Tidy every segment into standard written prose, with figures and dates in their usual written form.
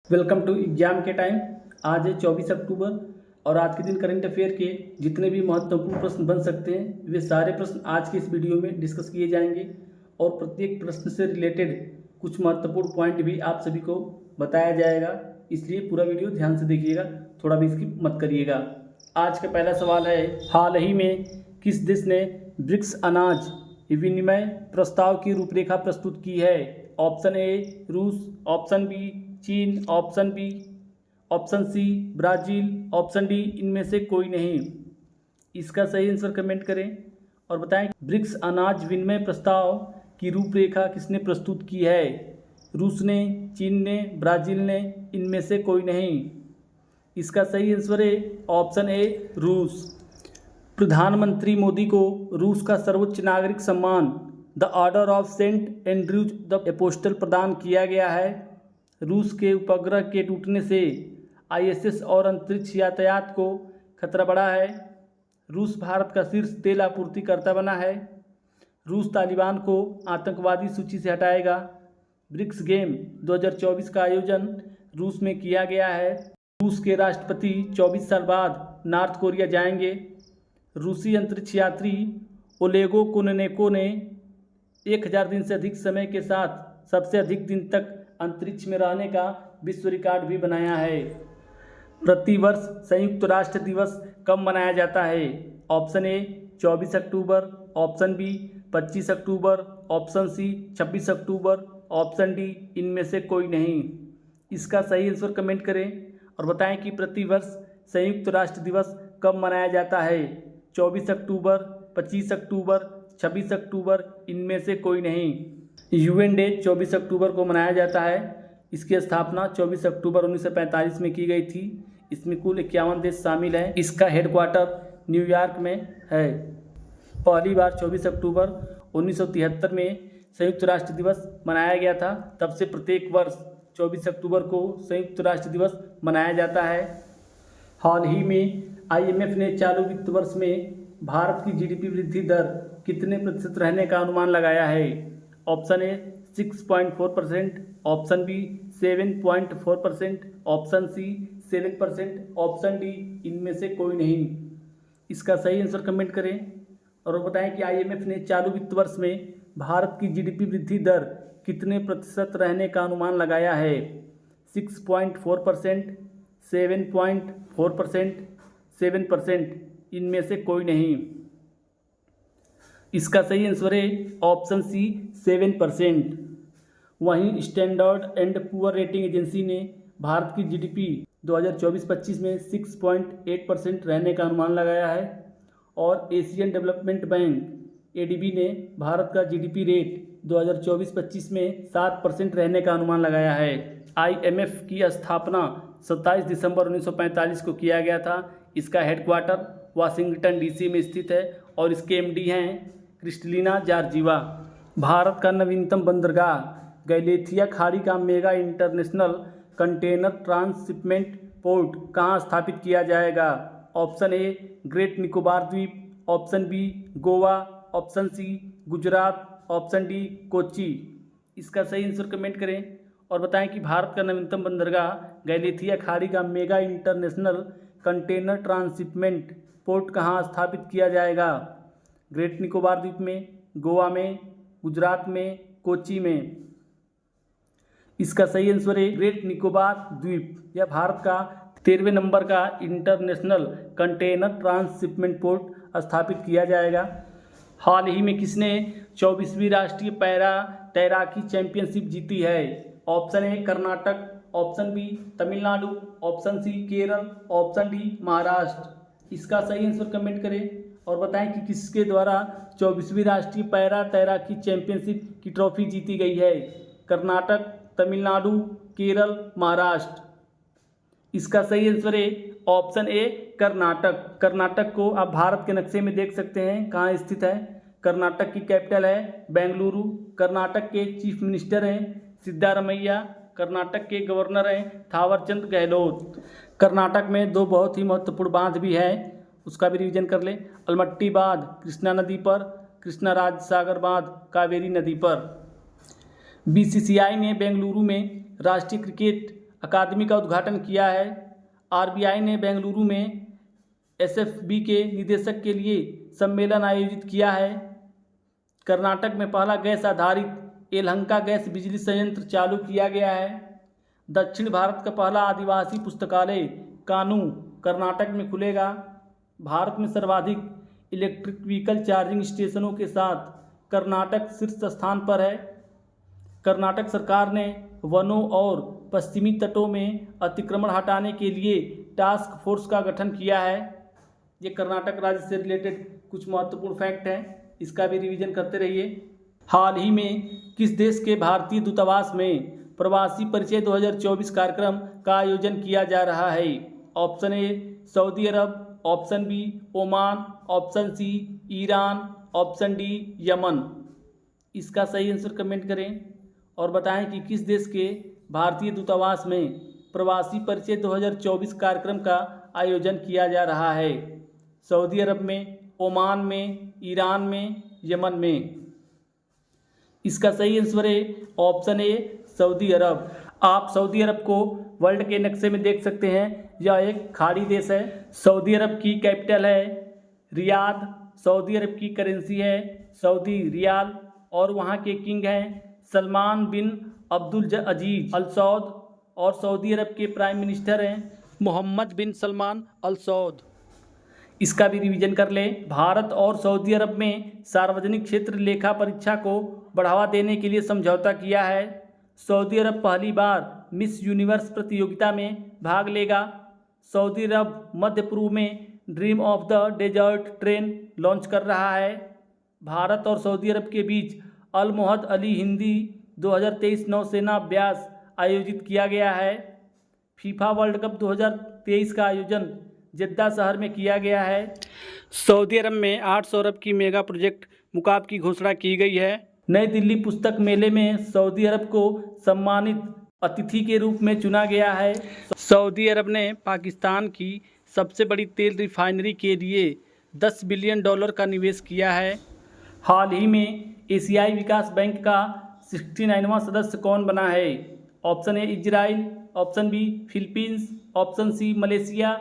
Welcome to exam के time. आज है 24 अक्टूबर और आज के दिन करंट अफेयर के जितने भी महत्वपूर्ण प्रश्न बन सकते हैं वे सारे प्रश्न आज के इस वीडियो में डिस्कस किए जाएंगे और प्रत्येक प्रश्न से रिलेटेड कुछ महत्वपूर्ण पॉइंट भी आप सभी को बताया जाएगा, इसलिए पूरा वीडियो ध्यान से देखिएगा, थोड़ा भी स्किप मत करिएगा। आज का पहला सवाल है, हाल ही में किस देश ने ब्रिक्स अनाज विनिमय प्रस्ताव की रूपरेखा प्रस्तुत की है? ऑप्शन ए रूस, ऑप्शन बी चीन, option C Brazil, option D इनमें से कोई नहीं। इसका सही आंसर कमेंट करें और बताएं ब्रिक्स अनाज विनिमय प्रस्ताव की रूपरेखा किसने प्रस्तुत की है? रूस ने, चीन ने, ब्राज़ील ने, इनमें से कोई नहीं। इसका सही आंसर है ऑप्शन ए रूस। प्रधानमंत्री मोदी को रूस का सर्वोच्च नागरिक सम्मान the Order of Saint Andrew's the Apostle प्रदान किया गया है। रूस के उपग्रह के टूटने से आईएसएस और अंतरिक्ष यातायात को खतरा बढ़ा है। रूस भारत का शीर्ष तेल आपूर्तिकर्ता बना है। रूस तालिबान को आतंकवादी सूची से हटाएगा। ब्रिक्स गेम 2024 का आयोजन रूस में किया गया है। रूस के राष्ट्रपति 24 साल बाद नॉर्थ कोरिया जाएंगे। रूसी अंतरिक्ष यात्री ओलेगो कुननेको ने 1000 दिन से अधिक समय के साथ सबसे अधिक दिन तक अंतरिक्ष में रहने का विश्व रिकॉर्ड भी बनाया है। प्रतिवर्ष संयुक्त राष्ट्र दिवस कब मनाया जाता है? ऑप्शन ए 24 अक्टूबर, ऑप्शन बी 25 अक्टूबर, ऑप्शन सी 26 अक्टूबर, ऑप्शन डी इनमें से कोई नहीं। इसका सही आंसर कमेंट करें और बताएं कि प्रतिवर्ष संयुक्त राष्ट्र दिवस कब मनाया जाता है? 24 अक्टूबर, 25 अक्टूबर, 26 अक्टूबर, इनमें से कोई नहीं। यूएन डे 24 अक्टूबर को मनाया जाता है। इसकी स्थापना 24 अक्टूबर 1945 में की गई थी। इसमें कुल 51 देश शामिल हैं। इसका हेडक्वार्टर न्यूयॉर्क में है। पहली बार 24 अक्टूबर 1973 में संयुक्त राष्ट्र दिवस मनाया गया था। तब से प्रत्येक वर्ष 24 अक्टूबर को संयुक्त राष्ट्र दिवस मनाया जाता है। हाल ही में आईएमएफ ने चालू वित्त वर्ष में भारत की जीडीपी वृद्धि दर कितने प्रतिशत रहने का अनुमान लगाया है? Option A 6.4%, option B 7.4%, option C 7%, option D इनमें से कोई नहीं। इसका सही आंसर कमेंट करें और बताएं कि आईएमएफ ने चालू वित्त वर्ष में भारत की जीडीपी वृद्धि दर कितने प्रतिशत रहने का अनुमान लगाया है? 6.4%, 7.4%, 7%, इनमें से कोई नहीं। इसका सही आंसर है ऑप्शन सी 7%। वहीं Standard and Poor rating agency ने भारत की जीडीपी 2024-25 में 6.8% रहने का अनुमान लगाया है और एशियन डेवलपमेंट बैंक एडीबी ने भारत का जीडीपी रेट 2024-25 में 7% रहने का अनुमान लगाया है। आईएमएफ की स्थापना 27 दिसंबर 1945 को किया गया था। इसका हेडक्वार्टर वाशिंगटन डीसी में स्थित है और इसके एमडी हैं क्रिस्टलिना जॉर्जीवा। भारत का नवीनतम बंदरगाह गैलेथिया खाड़ी का mega international container transshipment port कहाँ स्थापित किया जाएगा? ऑप्शन ए ग्रेट निकोबार द्वीप, option B Goa, option C Gujarat, option D Kochi. इसका सही आंसर कमेंट करें और बताएं कि भारत का नवीनतम बंदरगाह गैलेथिया खाड़ी का mega international container transshipment port कहाँ स्थापित किया जाएगा? ग्रेट निकोबार द्वीप में, गोवा में, गुजरात में, कोच्चि में। इसका सही आंसर है ग्रेट निकोबार द्वीप। यह भारत का 13वें नंबर का इंटरनेशनल कंटेनर ट्रांसशिपमेंट पोर्ट स्थापित किया जाएगा। हाल ही में किसने 24वीं राष्ट्रीय पैरा तैराकी चैंपियनशिप जीती है? Option A Karnataka, option B Tamil Nadu, option C Kerala, option D Maharashtra. इसका सही आंसर कमेंट करें और बताएं कि किसके द्वारा 24वीं राष्ट्रीय पैरा तैराकी चैंपियनशिप की ट्रॉफी जीती गई है? कर्नाटक, तमिलनाडु, केरल, महाराष्ट्र। इसका सही आंसर है ऑप्शन ए कर्नाटक। कर्नाटक को आप भारत के नक्शे में देख सकते हैं कहाँ स्थित है। कर्नाटक की कैपिटल है बेंगलुरु। कर्नाटक के चीफ मिनिस्टर हैं सिद्धारमैया। कर्नाटक के गवर्नर हैं थावरचंद गहलोत। कर्नाटक में दो बहुत ही महत्वपूर्ण बांध भी हैं, उसका भी रिवीजन कर लें। अलमट्टी बांध कृष्णा नदी पर, कृष्णा राज सागर बांध कावेरी नदी पर। बीसीसीआई ने बेंगलुरु में राष्ट्रीय क्रिकेट अकादमी का उद्घाटन किया है। आरबीआई ने बेंगलुरु में एसएफबी के निदेशक के लिए सम्मेलन आयोजित किया है। कर्नाटक में पहला गैस आधारित यलहंका गैस बिजली संयंत्र चालू किया गया है। दक्षिण भारत का पहला आदिवासी पुस्तकालय कानू कर्नाटक में खुलेगा। भारत में सर्वाधिक इलेक्ट्रिक व्हीकल चार्जिंग स्टेशनों के साथ कर्नाटक शीर्ष स्थान पर है। कर्नाटक सरकार ने वनों और पश्चिमी तटों में अतिक्रमण हटाने के लिए टास्क फोर्स का गठन किया है। ये कर्नाटक राज्य से रिलेटेड कुछ महत्वपूर्ण फैक्ट हैं, इसका भी रिवीजन करते रहिए। हाल ही में किस देश के भारतीय दूतावास में प्रवासी परिचय 2024 कार्यक्रम का आयोजन किया जा रहा है? Option A Saudi Arab, option B Oman, option C Iran, option D Yemen. इसका सही आंसर कमेंट करें और बताएं कि किस देश के भारतीय दूतावास में प्रवासी परिचय 2024 कार्यक्रम का आयोजन किया जा रहा है? सऊदी अरब में, ओमान में, ईरान में, यमन में। इसका सही आंसर है ऑप्शन ए सऊदी अरब। आप सऊदी अरब को वर्ल्ड के नक्शे में देख सकते हैं। यह एक खाड़ी देश है। सऊदी अरब की कैपिटल है रियाद। सऊदी अरब की करेंसी है सऊदी रियाल और वहाँ के किंग हैं सलमान बिन अब्दुल अजीज अल सऊद और सऊदी अरब के प्राइम मिनिस्टर हैं मोहम्मद बिन सलमान अल सऊद। इसका भी रिवीजन कर लें। भारत और सऊदी अरब में सार्वजनिक क्षेत्र लेखा परीक्षा को बढ़ावा देने के लिए समझौता किया है। सऊदी अरब पहली बार मिस यूनिवर्स प्रतियोगिता में भाग लेगा। सऊदी अरब मध्य पूर्व में Dream of the Desert train launch कर रहा है। भारत और सऊदी अरब के बीच अल मोहद अली हिंदी 2023 नौसेना अभ्यास आयोजित किया गया है। फीफा वर्ल्ड कप 2023 का आयोजन जद्दा शहर में किया गया है। सऊदी अरब में 800 अरब की मेगा प्रोजेक्ट मुकाब की घोषणा की गई है। नई दिल्ली पुस्तक मेले में सऊदी अरब को सम्मानित अतिथि के रूप में चुना गया है। सऊदी अरब ने पाकिस्तान की सबसे बड़ी तेल रिफाइनरी के लिए $10 बिलियन का निवेश किया है। हाल ही में एशियाई विकास बैंक का 69वां सदस्य कौन बना है? Option A Israel, option B Philippines, option C Malaysia,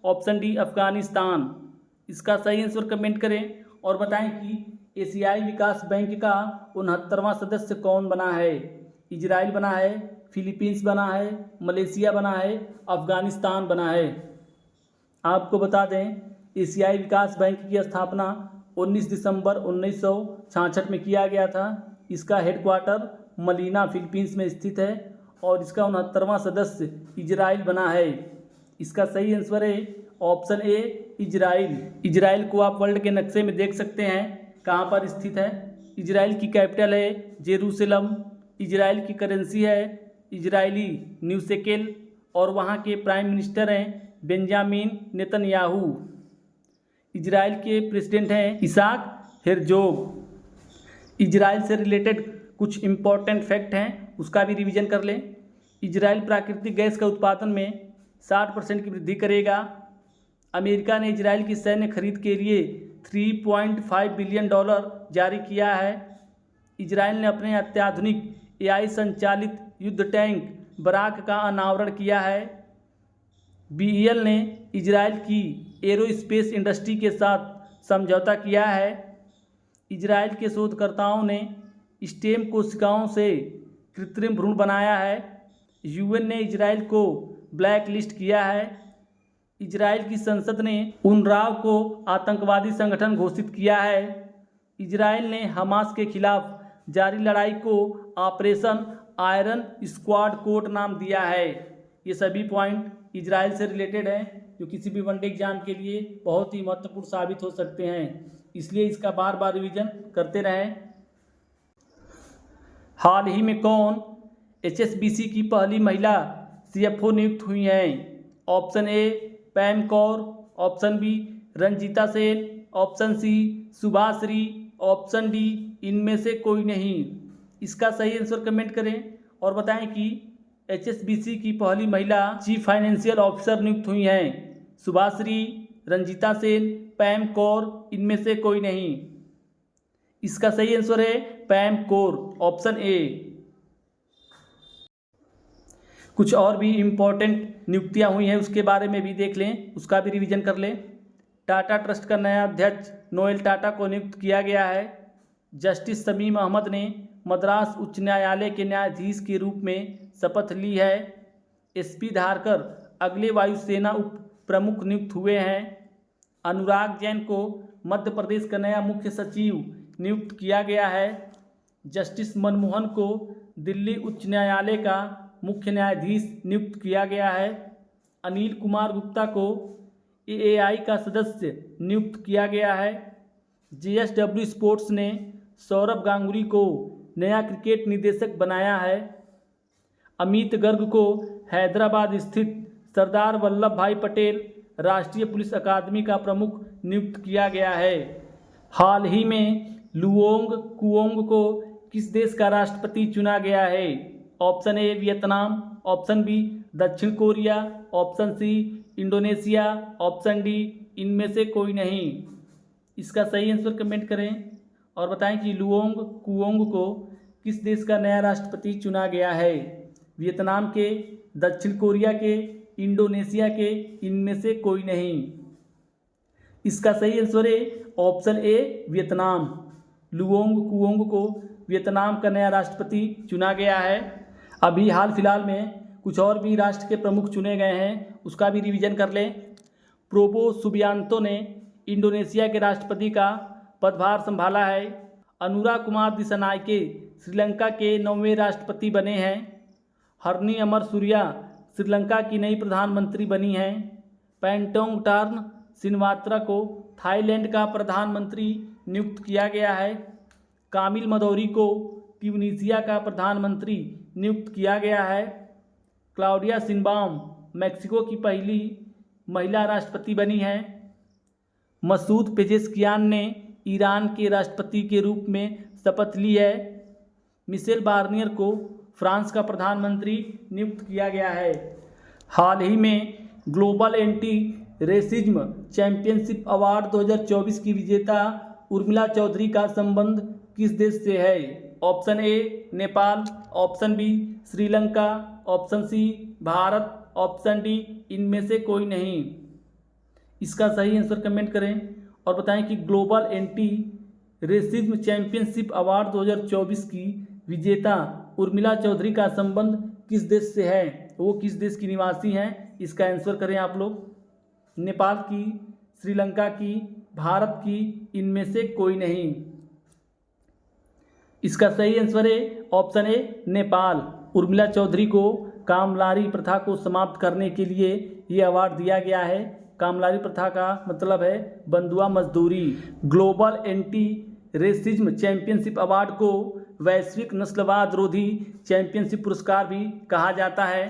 option D Afghanistan. इसका सही आंसर कमेंट करें और बताएं कि एशियाई विकास बैंक का 69वां सदस्य कौन बना है? इजराइल बना है, फिलीपींस बना है, मलेशिया बना है, अफगानिस्तान बना है। आपको बता दें एशियाई विकास बैंक की स्थापना 19 दिसंबर 1966 में किया गया था। इसका हेडक्वार्टर मलीना फिलीपींस में स्थित है और इसका 69वां सदस्य इजराइल बना है। इसका सही आंसर है ऑप्शन ए इजराइल। इजराइल को आप वर्ल्ड के नक्शे में देख सकते हैं कहाँ पर स्थित है। इजराइल की कैपिटल है जेरूसलम। इजराइल की करेंसी है इजरायली न्यू शेकेल और वहाँ के प्राइम मिनिस्टर हैं बेंजामिन नेतन्याहू। इजराइल के प्रेसिडेंट हैं इसाक हेरजोग। इजराइल से रिलेटेड कुछ इम्पोर्टेंट फैक्ट हैं, उसका भी रिवीजन कर लें। इजराइल प्राकृतिक गैस का उत्पादन में 60% की वृद्धि करेगा। अमेरिका ने इजराइल की सैन्य खरीद के लिए $3.5 बिलियन जारी किया है। इजराइल ने अपने अत्याधुनिक AI संचालित युद्ध टैंक बराक का अनावरण किया है। BEL ने इजराइल की एरोस्पेस इंडस्ट्री के साथ समझौता किया है। इजराइल के शोधकर्ताओं ने स्टेम कोशिकाओं से कृत्रिम भ्रूण बनाया है। UN ने इजराइल को ब्लैक लिस्ट किया है। इजराइल की संसद ने उनराव को आतंकवादी संगठन घोषित किया है। इजराइल ने हमास के खिलाफ जारी लड़ाई को ऑपरेशन आयरन स्क्वाड कोड नाम दिया है। ये सभी पॉइंट इजराइल से रिलेटेड हैं जो किसी भी वनडे एग्जाम के लिए बहुत ही महत्वपूर्ण साबित हो सकते हैं, इसलिए इसका बार बार रिवीजन करते रहें। हाल ही में कौन HSBC की पहली महिला CFO नियुक्त हुई हैं? Option A Pam Kaur, option B Ranjita Sen, option C Subhashree, option D इनमें से कोई नहीं। इसका सही आंसर कमेंट करें और बताएं कि HSBC की पहली महिला चीफ फाइनेंशियल ऑफिसर नियुक्त हुई हैं। सुभाश्री, रंजीता सेन, पैम कौर, इनमें से कोई नहीं। इसका सही आंसर है पैम कौर, ऑप्शन ए। कुछ और भी इम्पोर्टेंट नियुक्तियां हुई हैं उसके बारे में भी देख लें, उसका भी रिवीजन कर लें। टाटा ट्रस्ट का नया अध्यक्ष नोएल टाटा को नियुक्त किया गया है। जस्टिस शमीम अहमद ने मद्रास उच्च न्यायालय के न्यायाधीश के रूप में शपथ ली है। एसपी धारकर अगले वायुसेना उप प्रमुख नियुक्त हुए हैं। अनुराग जैन को मध्य प्रदेश का नया मुख्य सचिव नियुक्त किया गया है। जस्टिस मनमोहन को दिल्ली उच्च न्यायालय का मुख्य न्यायाधीश नियुक्त किया गया है। अनिल कुमार गुप्ता को एएआई का सदस्य नियुक्त किया गया है। जेएसडब्ल्यू स्पोर्ट्स ने सौरभ गांगुली को नया क्रिकेट निदेशक बनाया है। अमित गर्ग को हैदराबाद स्थित सरदार वल्लभ भाई पटेल राष्ट्रीय पुलिस अकादमी का प्रमुख नियुक्त किया गया है। हाल ही में लुओंग कुओंग को किस देश का राष्ट्रपति चुना गया है? Option A Vietnam, option B दक्षिण Korea, option C Indonesia, option D इनमें से कोई नहीं। इसका सही आंसर कमेंट करें और बताएं कि लुओंग कुओंग को किस देश का नया राष्ट्रपति चुना गया है? वियतनाम के, दक्षिण कोरिया के, इंडोनेशिया के, इनमें से कोई नहीं। इसका सही आंसर है option A Vietnam. Luong Cuong को वियतनाम का नया राष्ट्रपति चुना गया है। अभी हाल फिलहाल में कुछ और भी राष्ट्र के प्रमुख चुने गए हैं, उसका भी रिवीजन कर लें। प्रोबो सुबियांतो ने इंडोनेशिया के राष्ट्रपति का पदभार संभाला है। अनुरा कुमार दिसानायके श्रीलंका के 9वें राष्ट्रपति बने हैं। हरनी अमर सूर्या श्रीलंका की नई प्रधानमंत्री बनी हैं। पैंटोंगटार्न सिनवात्रा को थाईलैंड का प्रधानमंत्री नियुक्त किया गया है। कामिल मदौरी को ट्यूनीशिया का प्रधानमंत्री नियुक्त किया गया है। क्लाउडिया शिनबाम मैक्सिको की पहली महिला राष्ट्रपति बनी है। मसूद पेजेस्कियान ने ईरान के राष्ट्रपति के रूप में शपथ ली है। मिशेल बार्नियर को फ्रांस का प्रधानमंत्री नियुक्त किया गया है। हाल ही में global anti racism championship award 2024 की विजेता उर्मिला चौधरी का संबंध किस देश से है? Option A Nepal, option B Sri Lanka, option C Bharat, option D इनमें से कोई नहीं। इसका सही आंसर कमेंट करें और बताएं कि global anti racism championship award 2024 की विजेता उर्मिला चौधरी का संबंध किस देश से है, वो किस देश की निवासी हैं? इसका आंसर करें आप लोग। नेपाल की, श्रीलंका की, भारत की, इनमें से कोई नहीं। इसका सही आंसर है ऑप्शन ए नेपाल। उर्मिला चौधरी को कामलारी प्रथा को समाप्त करने के लिए ये अवार्ड दिया गया है। कामलारी प्रथा का मतलब है बंधुआ मजदूरी। Global anti racism championship award को वैश्विक नस्लवाद रोधी चैंपियनशिप पुरस्कार भी कहा जाता है।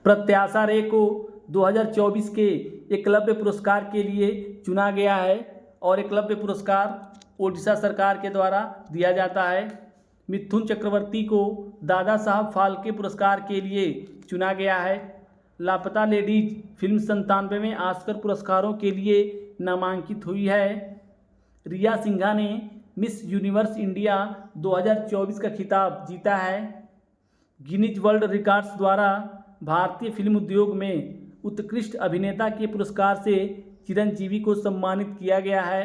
प्रत्याशा रे को 2024 के एकलव्य पुरस्कार के लिए चुना गया है और एकलव्य पुरस्कार ओडिशा सरकार के द्वारा दिया जाता है। मिथुन चक्रवर्ती को दादा साहब फाल्के पुरस्कार के लिए चुना गया है। लापता लेडीज फिल्म 97वें ऑस्कर पुरस्कारों के लिए नामांकित हुई है। रिया सिंघा ने मिस यूनिवर्स इंडिया 2024 का खिताब जीता है। गिनीज वर्ल्ड रिकॉर्ड्स द्वारा भारतीय फिल्म उद्योग में उत्कृष्ट अभिनेता के पुरस्कार से चिरंजीवी को सम्मानित किया गया है।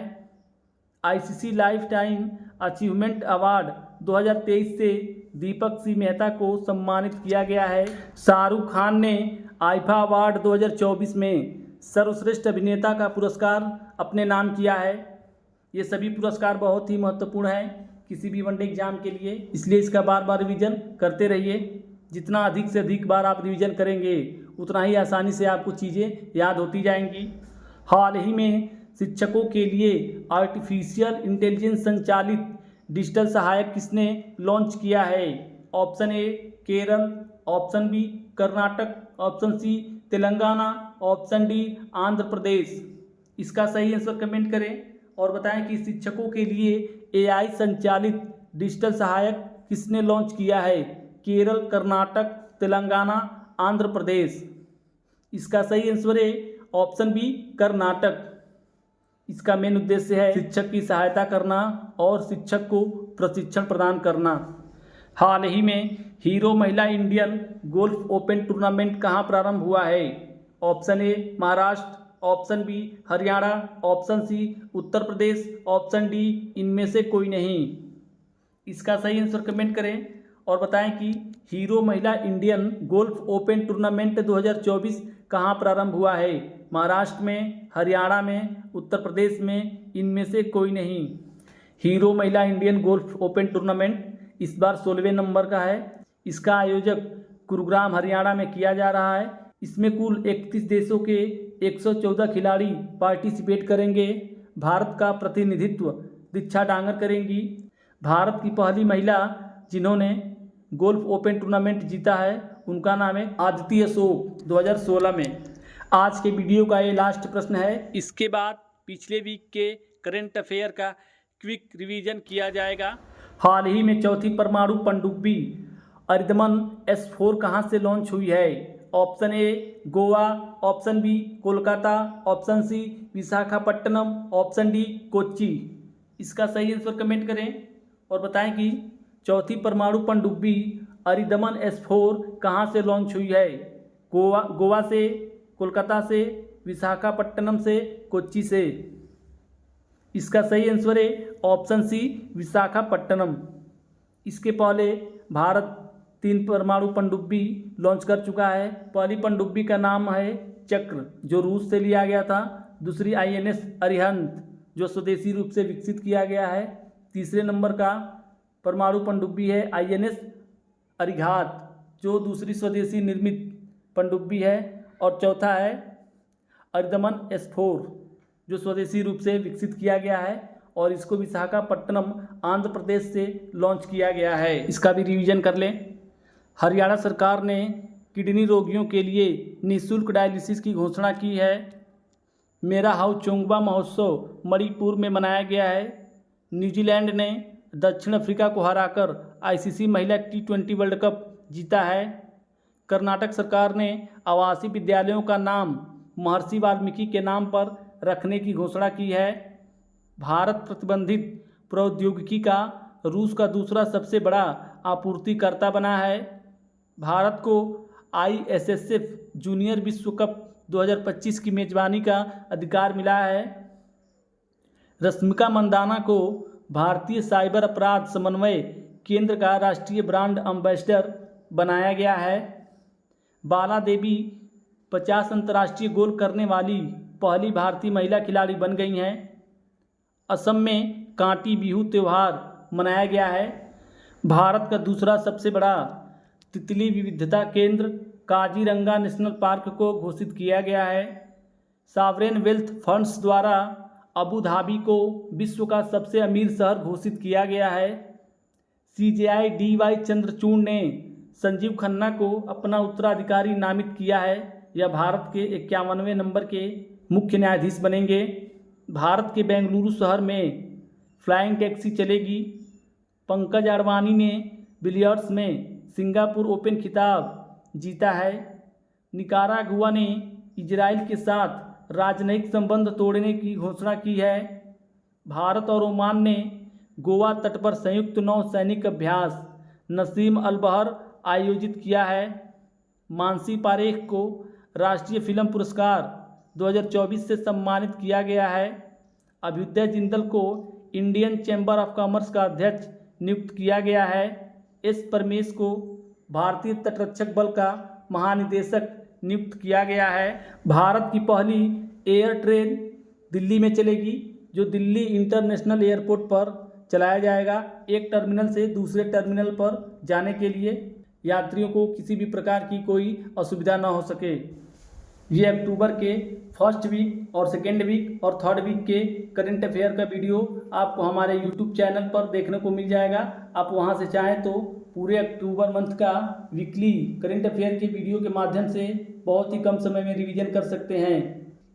ICC life time achievement award 2023 से दीपक सी मेहता को सम्मानित किया गया है। शाहरुख खान ने आईफा अवार्ड 2024 में सर्वश्रेष्ठ अभिनेता का पुरस्कार अपने नाम किया है। ये सभी पुरस्कार बहुत ही महत्वपूर्ण हैं किसी भी वनडे एग्जाम के लिए, इसलिए इसका बार बार रिवीजन करते रहिए। जितना अधिक से अधिक बार आप रिवीजन करेंगे उतना ही आसानी से आपको चीज़ें याद होती जाएंगी। हाल ही में शिक्षकों के लिए आर्टिफिशियल इंटेलिजेंस संचालित डिजिटल सहायक किसने लॉन्च किया है? Option A Kerala, option B Karnataka, option C Telangana, option D Andhra Pradesh. इसका सही आंसर कमेंट करें और बताएं कि शिक्षकों के लिए एआई संचालित डिजिटल सहायक किसने लॉन्च किया है? केरल, कर्नाटक, तेलंगाना, आंध्र प्रदेश। इसका सही आंसर है ऑप्शन बी कर्नाटक। इसका मेन उद्देश्य है शिक्षक की सहायता करना और शिक्षक को प्रशिक्षण प्रदान करना। हाल ही में हीरो महिला इंडियन गोल्फ ओपन टूर्नामेंट कहाँ प्रारंभ हुआ है? Option A Maharashtra, option B Haryana, option C Uttar Pradesh, option D इनमें से कोई नहीं। इसका सही आंसर कमेंट करें और बताएं कि हीरो महिला इंडियन गोल्फ ओपन टूर्नामेंट 2024 कहाँ प्रारंभ हुआ है? महाराष्ट्र में, हरियाणा में, उत्तर प्रदेश में, इनमें से कोई नहीं। हीरो महिला इंडियन गोल्फ ओपन टूर्नामेंट इस बार 16वें नंबर का है। इसका आयोजक गुरुग्राम हरियाणा में किया जा रहा है। इसमें कुल 31 देशों के 114 खिलाड़ी पार्टिसिपेट करेंगे। भारत का प्रतिनिधित्व दीक्षा डांगर करेंगी। भारत की पहली महिला जिन्होंने गोल्फ ओपन टूर्नामेंट जीता है उनका नाम है आदिति अशोक 2016 में। आज के वीडियो का ये लास्ट प्रश्न है। इसके बाद पिछले वीक के करंट अफेयर का क्विक रिवीजन किया जाएगा। हाल ही में चौथी परमाणु पनडुब्बी अरिदमन S4 कहाँ से लॉन्च हुई है? Option A Goa, option B Kolkata, option C Visakhapatnam, option D Kochi. इसका सही आंसर कमेंट करें और बताएं कि चौथी परमाणु पनडुब्बी अरिदमन S4 कहाँ से लॉन्च हुई है? गोवा से, कोलकाता से, विशाखापट्टनम से, कोच्चि से। इसका सही आंसर है ऑप्शन सी विशाखापट्टनम। इसके पहले भारत 3 परमाणु पनडुब्बी लॉन्च कर चुका है। पहली पनडुब्बी का नाम है चक्र जो रूस से लिया गया था। दूसरी INS अरिहंत जो स्वदेशी रूप से विकसित किया गया है। तीसरे नंबर का परमाणु पनडुब्बी है INS अरिघात जो दूसरी स्वदेशी निर्मित पनडुब्बी है। और चौथा है अरिदमन S4 जो स्वदेशी रूप से विकसित किया गया है और इसको विशाखापट्टनम आंध्र प्रदेश से लॉन्च किया गया है। इसका भी रिवीजन कर लें। हरियाणा सरकार ने किडनी रोगियों के लिए निःशुल्क डायलिसिस की घोषणा की है। मेरा हाउ चोंगबा महोत्सव मणिपुर में मनाया गया है। न्यूजीलैंड ने दक्षिण अफ्रीका को हराकर ICC महिला T20 वर्ल्ड कप जीता है। कर्नाटक सरकार ने आवासीय विद्यालयों का नाम महर्षि वाल्मीकि के नाम पर रखने की घोषणा की है। भारत प्रतिबंधित प्रौद्योगिकी का रूस का दूसरा सबसे बड़ा आपूर्तिकर्ता बना है। भारत को ISSF जूनियर विश्व कप 2025 की मेजबानी का अधिकार मिला है। रश्मिका मंदाना को भारतीय साइबर अपराध समन्वय केंद्र का राष्ट्रीय ब्रांड एम्बेसडर बनाया गया है। बाला देवी 50 अंतर्राष्ट्रीय गोल करने वाली पहली भारतीय महिला खिलाड़ी बन गई हैं। असम में कांटी बिहू त्यौहार मनाया गया है। भारत का दूसरा सबसे बड़ा तितली विविधता केंद्र काजीरंगा नेशनल पार्क को घोषित किया गया है। सॉवरेन वेल्थ फंड्स द्वारा अबू धाबी को विश्व का सबसे अमीर शहर घोषित किया गया है। CJI DY चंद्रचूड़ ने संजीव खन्ना को अपना उत्तराधिकारी नामित किया है। यह भारत के 51वें नंबर के मुख्य न्यायाधीश बनेंगे। भारत के बेंगलुरु शहर में फ्लाइंग टैक्सी चलेगी। पंकज अडवाणी ने बिलियर्ड्स में सिंगापुर ओपन खिताब जीता है। निकारागुआ ने इजराइल के साथ राजनयिक संबंध तोड़ने की घोषणा की है। भारत और ओमान ने गोवा तट पर संयुक्त नौसैनिक अभ्यास नसीम अल बहर आयोजित किया है। मानसी पारेख को राष्ट्रीय फिल्म पुरस्कार 2024 से सम्मानित किया गया है। अभ्युदय जिंदल को इंडियन चैम्बर ऑफ कॉमर्स का अध्यक्ष नियुक्त किया गया है। S परमेश को भारतीय तटरक्षक बल का महानिदेशक नियुक्त किया गया है। भारत की पहली एयर ट्रेन दिल्ली में चलेगी जो दिल्ली इंटरनेशनल एयरपोर्ट पर चलाया जाएगा। एक टर्मिनल से दूसरे टर्मिनल पर जाने के लिए यात्रियों को किसी भी प्रकार की कोई असुविधा न हो सके। ये अक्टूबर के फर्स्ट वीक और सेकेंड वीक और थर्ड वीक के करंट अफेयर का वीडियो आपको हमारे यूट्यूब चैनल पर देखने को मिल जाएगा। आप वहां से चाहें तो पूरे अक्टूबर मंथ का वीकली करंट अफेयर के वीडियो के माध्यम से बहुत ही कम समय में रिवीजन कर सकते हैं।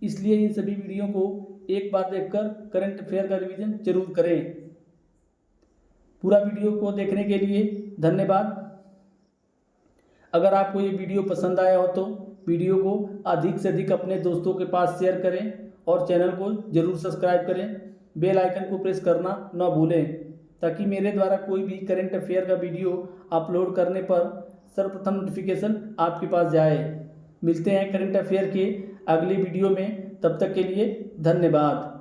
इसलिए इन सभी वीडियो को एक बार देखकर करंट अफेयर का रिवीजन जरूर करें। पूरा वीडियो को देखने के लिए धन्यवाद। अगर आपको ये वीडियो पसंद आया हो तो वीडियो को अधिक से अधिक अपने दोस्तों के पास शेयर करें और चैनल को जरूर सब्सक्राइब करें। बेल आइकन को प्रेस करना न भूलें ताकि मेरे द्वारा कोई भी करंट अफेयर का वीडियो अपलोड करने पर सर्वप्रथम नोटिफिकेशन आपके पास जाए। मिलते हैं करंट अफेयर के अगले वीडियो में, तब तक के लिए धन्यवाद।